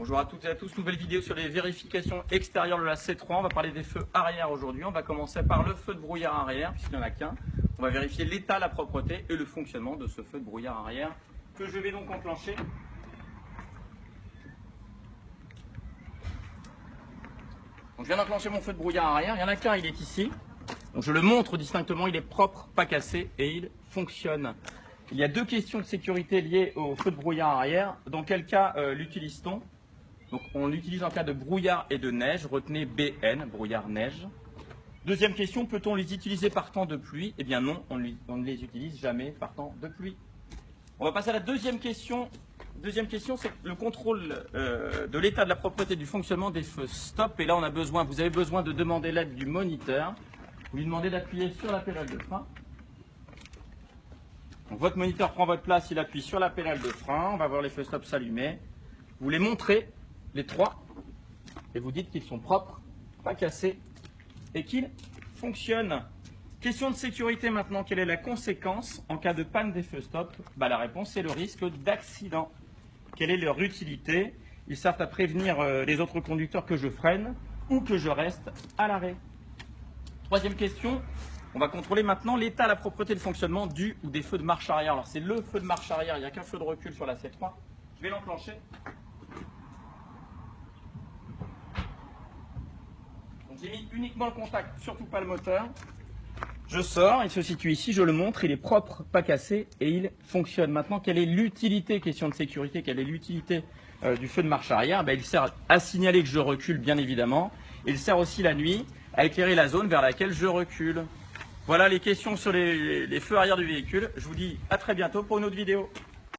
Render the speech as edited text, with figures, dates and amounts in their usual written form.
Bonjour à toutes et à tous, nouvelle vidéo sur les vérifications extérieures de la C3. On va parler des feux arrière aujourd'hui. On va commencer par le feu de brouillard arrière, puisqu'il n'y en a qu'un. On va vérifier l'état, la propreté et le fonctionnement de ce feu de brouillard arrière que je vais donc enclencher. Donc, je viens d'enclencher mon feu de brouillard arrière. Il n'y en a qu'un, il est ici. Donc, je le montre distinctement, il est propre, pas cassé et il fonctionne. Il y a deux questions de sécurité liées au feu de brouillard arrière. Dans quel cas l'utilise-t-on? Donc, on l'utilise en cas de brouillard et de neige. Retenez BN, brouillard-neige. Deuxième question, peut-on les utiliser par temps de pluie? Eh bien non, on ne les utilise jamais par temps de pluie. On va passer à la deuxième question. Deuxième question, c'est le contrôle de l'état de la propreté du fonctionnement des feux stop. Et là, vous avez besoin de demander l'aide du moniteur. Vous lui demandez d'appuyer sur la pédale de frein. Donc, votre moniteur prend votre place, il appuie sur la pédale de frein. On va voir les feux stop s'allumer. Vous les montrez, les trois, et vous dites qu'ils sont propres, pas cassés, et qu'ils fonctionnent. Question de sécurité maintenant, quelle est la conséquence en cas de panne des feux stop? La réponse, c'est le risque d'accident. Quelle est leur utilité? Ils servent à prévenir les autres conducteurs que je freine ou que je reste à l'arrêt. Troisième question, on va contrôler maintenant l'état, la propreté, le fonctionnement du ou des feux de marche arrière. Alors c'est le feu de marche arrière, il n'y a qu'un feu de recul sur la C3. Je vais l'enclencher. Donc j'ai mis uniquement le contact, surtout pas le moteur. Je sors, il se situe ici, je le montre, il est propre, pas cassé et il fonctionne. Maintenant, quelle est l'utilité, question de sécurité, quelle est l'utilité du feu de marche arrière? Il sert à signaler que je recule, bien évidemment. Il sert aussi la nuit à éclairer la zone vers laquelle je recule. Voilà les questions sur les feux arrière du véhicule. Je vous dis à très bientôt pour une autre vidéo.